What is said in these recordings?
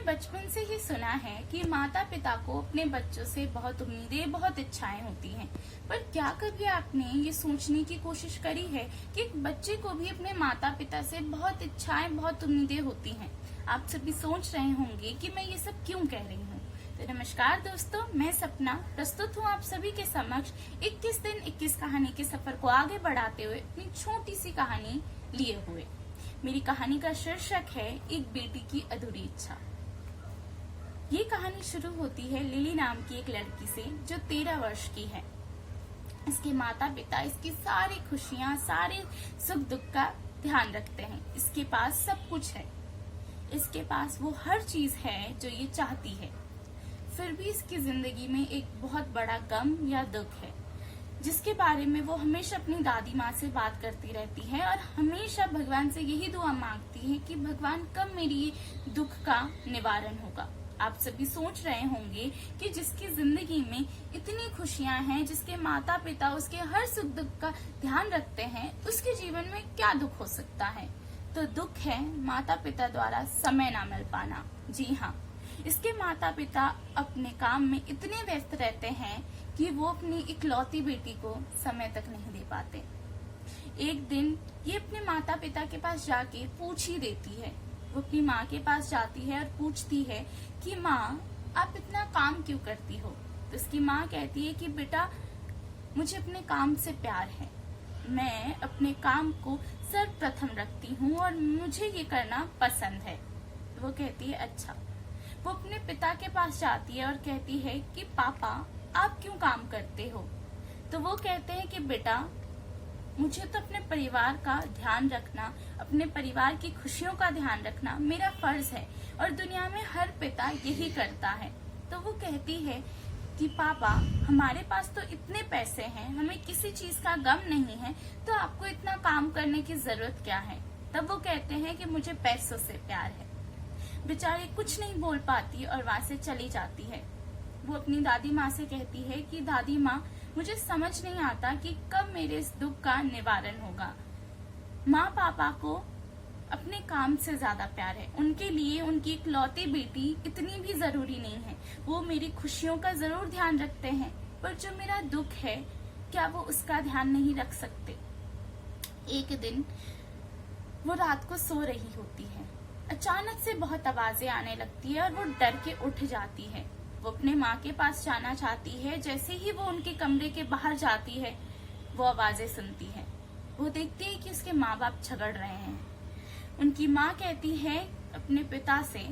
बचपन से ही सुना है कि माता पिता को अपने बच्चों से बहुत उम्मीदें, बहुत इच्छाएं होती हैं। पर क्या कभी आपने ये सोचने की कोशिश करी है कि एक बच्चे को भी अपने माता पिता से बहुत इच्छाएं, बहुत उम्मीदें होती हैं? आप सभी सोच रहे होंगे कि मैं ये सब क्यों कह रही हूँ। तो नमस्कार दोस्तों, मैं सपना प्रस्तुत हूँ आप सभी के समक्ष 21 दिन 21 कहानी के सफर को आगे बढ़ाते हुए अपनी छोटी सी कहानी लिए हुए। मेरी कहानी का शीर्षक है एक बेटी की अधूरी इच्छा। ये कहानी शुरू होती है लिली नाम की एक लड़की से जो 13 वर्ष की है। इसके माता पिता इसकी सारी खुशियां, सारे सुख दुख का ध्यान रखते हैं। इसके पास सब कुछ है, इसके पास वो हर चीज है जो ये चाहती है। फिर भी इसकी जिंदगी में एक बहुत बड़ा गम या दुख है जिसके बारे में वो हमेशा अपनी दादी माँ से बात करती रहती है और हमेशा भगवान से यही दुआ मांगती है कि भगवान कब मेरी ये दुख का निवारण होगा। आप सभी सोच रहे होंगे कि जिसकी जिंदगी में इतनी खुशियां हैं, जिसके माता पिता उसके हर सुख दुख का ध्यान रखते हैं, उसके जीवन में क्या दुख हो सकता है। तो दुख है माता पिता द्वारा समय ना मिल पाना। जी हाँ, इसके माता पिता अपने काम में इतने व्यस्त रहते हैं कि वो अपनी इकलौती बेटी को समय तक नहीं दे पाते। एक दिन ये अपने माता पिता के पास जाके पूछ ही देती है। वो अपनी माँ के पास जाती है और पूछती है कि माँ, आप इतना काम क्यों करती हो। तो उसकी माँ कहती है कि बेटा, मुझे अपने काम से प्यार है, मैं अपने काम को सर्वप्रथम रखती हूँ और मुझे ये करना पसंद है। तो वो कहती है अच्छा। वो अपने पिता के पास जाती है और कहती है कि पापा, आप क्यों काम करते हो। तो वो कहते हैं कि बेटा, मुझे तो अपने परिवार का ध्यान रखना, अपने परिवार की खुशियों का ध्यान रखना मेरा फर्ज है और दुनिया में हर पिता यही करता है। तो वो कहती है कि पापा, हमारे पास तो इतने पैसे हैं, हमें किसी चीज का गम नहीं है, तो आपको इतना काम करने की जरूरत क्या है। तब वो कहते हैं कि मुझे पैसों से प्यार है। बेचारी कुछ नहीं बोल पाती और वहां से चली जाती है। वो अपनी दादी माँ से कहती है कि दादी माँ, मुझे समझ नहीं आता कि कब मेरे इस दुख का निवारण होगा। माँ पापा को अपने काम से ज्यादा प्यार है, उनके लिए उनकी इकलौती बेटी इतनी भी जरूरी नहीं है। वो मेरी खुशियों का जरूर ध्यान रखते हैं, पर जो मेरा दुख है, क्या वो उसका ध्यान नहीं रख सकते। एक दिन वो रात को सो रही होती है। अचानक से बहुत आवाजें आने लगती है और वो डर के उठ जाती है। वो अपने माँ के पास जाना चाहती है। जैसे ही वो उनके कमरे के बाहर जाती है, वो आवाजें सुनती है। वो देखती है कि उसके माँ बाप झगड़ रहे हैं। उनकी माँ कहती है अपने पिता से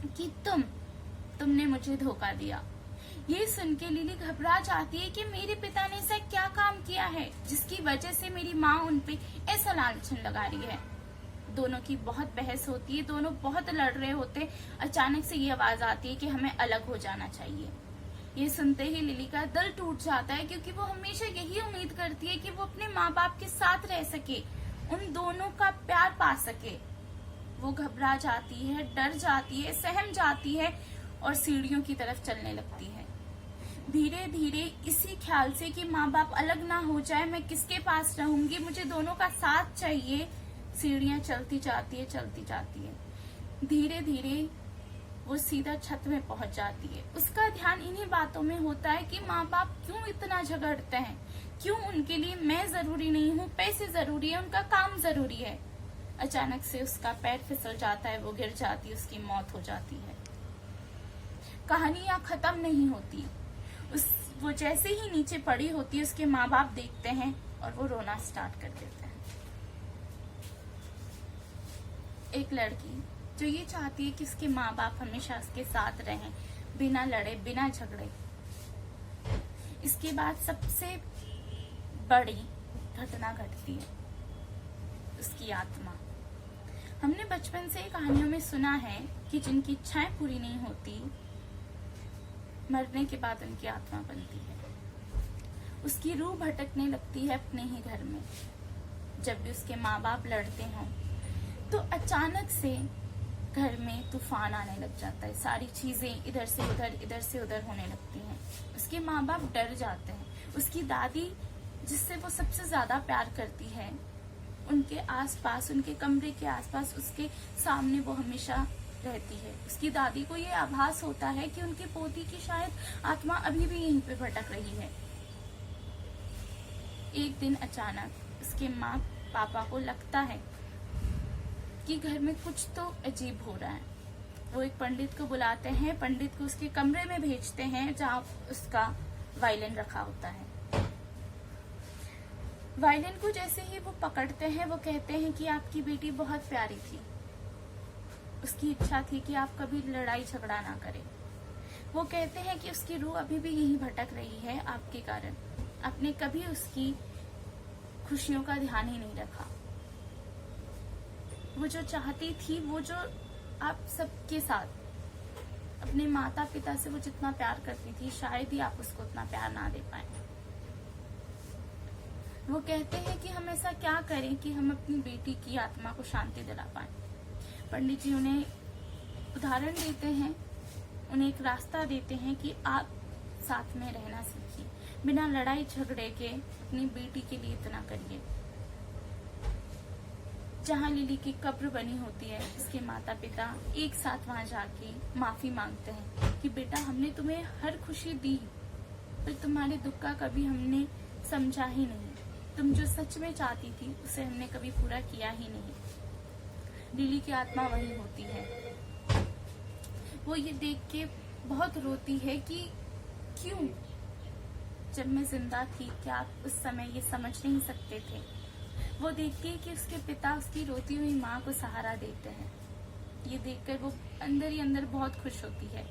कि तुमने मुझे धोखा दिया। ये सुन के लिली घबरा जाती है कि मेरे पिता ने ऐसा क्या काम किया है जिसकी वजह से मेरी माँ उनपे ऐसा लांछन लगा रही है। दोनों की बहुत बहस होती है, दोनों बहुत लड़ रहे होते। अचानक से ये आवाज आती है कि हमें अलग हो जाना चाहिए। ये सुनते ही लिली का दिल टूट जाता है, क्योंकि वो हमेशा यही उम्मीद करती है कि वो अपने माँ बाप के साथ रह सके, उन दोनों का प्यार पा सके। वो घबरा जाती है, डर जाती है, सहम जाती है और सीढ़ियों की तरफ चलने लगती है। धीरे धीरे इसी ख्याल से कि माँ बाप अलग ना हो जाए, मैं किसके पास रहूंगी, मुझे दोनों का साथ चाहिए, सीढ़ियां चलती जाती है, चलती जाती है। धीरे धीरे वो सीधा छत में पहुंच जाती है। उसका ध्यान इन्हीं बातों में होता है कि माँ बाप क्यों इतना झगड़ते हैं, क्यों उनके लिए मैं जरूरी नहीं हूँ, पैसे जरूरी है, उनका काम जरूरी है। अचानक से उसका पैर फिसल जाता है, वो गिर जाती है, उसकी मौत हो जाती है। कहानी यहाँ खत्म नहीं होती। वो जैसे ही नीचे पड़ी होती है, उसके माँ बाप देखते हैं और वो रोना स्टार्ट कर देते हैं। एक लड़की जो ये चाहती है कि उसके माँ बाप हमेशा उसके साथ रहें, बिना लड़े, बिना झगड़े। इसके बाद सबसे बड़ी घटना घटती है, उसकी आत्मा। हमने बचपन से कहानियों में सुना है कि जिनकी इच्छाएं पूरी नहीं होती, मरने के बाद उनकी आत्मा बनती है। उसकी रूह भटकने लगती है अपने ही घर में। जब भी उसके माँ बाप लड़ते हों तो अचानक से घर में तूफान आने लग जाता है। सारी चीजें इधर से उधर होने लगती हैं। उसके माँ बाप डर जाते हैं। उसकी दादी, जिससे वो सबसे ज्यादा प्यार करती है, उनके आसपास, उनके कमरे के आसपास, उसके सामने वो हमेशा रहती है। उसकी दादी को ये आभास होता है कि उनकी पोती की शायद आत्मा अभी भी यहीं पे भटक रही है। एक दिन अचानक उसके माँ पापा को लगता है कि घर में कुछ तो अजीब हो रहा है। वो एक पंडित को बुलाते हैं, पंडित को उसके कमरे में भेजते हैं जहाँ उसका वायलिन रखा होता है। वायलिन को जैसे ही वो पकड़ते हैं, वो कहते हैं कि आपकी बेटी बहुत प्यारी थी, उसकी इच्छा थी कि आप कभी लड़ाई झगड़ा ना करें। वो कहते हैं कि उसकी रूह अभी भी यहीं भटक रही है आपके कारण, आपने कभी उसकी खुशियों का ध्यान ही नहीं रखा। वो जो चाहती थी, वो जो आप सबके साथ अपने माता पिता से वो जितना प्यार करती थी, शायद ही आप उसको उतना प्यार ना दे पाए। वो कहते हैं कि हम ऐसा क्या करें कि हम अपनी बेटी की आत्मा को शांति दिला पाए। पंडित जी उन्हें उदाहरण देते हैं, उन्हें एक रास्ता देते हैं कि आप साथ में रहना सीखिए, बिना लड़ाई झगड़े के अपनी बेटी के लिए इतना करिए। जहाँ लिली की कब्र बनी होती है, उसके माता पिता एक साथ वहां जाके माफी मांगते हैं कि बेटा, हमने तुम्हें हर खुशी दी, पर तुम्हारे दुख का कभी हमने समझा ही नहीं। तुम जो सच में चाहती थी उसे हमने कभी पूरा किया ही नहीं। लिली की आत्मा वही होती है। वो ये देख के बहुत रोती है कि क्यों, जब मैं जिंदा थी क्या आप उस समय ये समझ नहीं सकते थे। वो देखती है कि उसके पिता उसकी रोती हुई माँ को सहारा देते हैं। ये देखकर वो अंदर ही अंदर बहुत खुश होती है,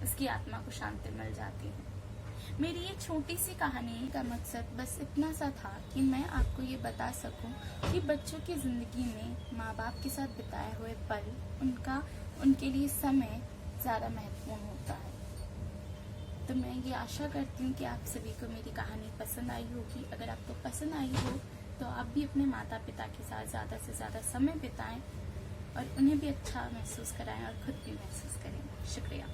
उसकी आत्मा को शांति मिल जाती है। मेरी ये छोटी सी कहानी का मकसद बस इतना सा था कि मैं आपको ये बता सकूं कि बच्चों की जिंदगी में माँ बाप के साथ बिताए हुए पल, उनके लिए समय ज़्यादा महत्वपूर्ण होता है। तो मैं ये आशा करती हूँ कि आप सभी को मेरी कहानी पसंद आई होगी। अगर आपको पसंद आई हो तो आप भी अपने माता पिता के साथ ज़्यादा से ज़्यादा समय बिताएं और उन्हें भी अच्छा महसूस कराएं और खुद भी महसूस करें। शुक्रिया।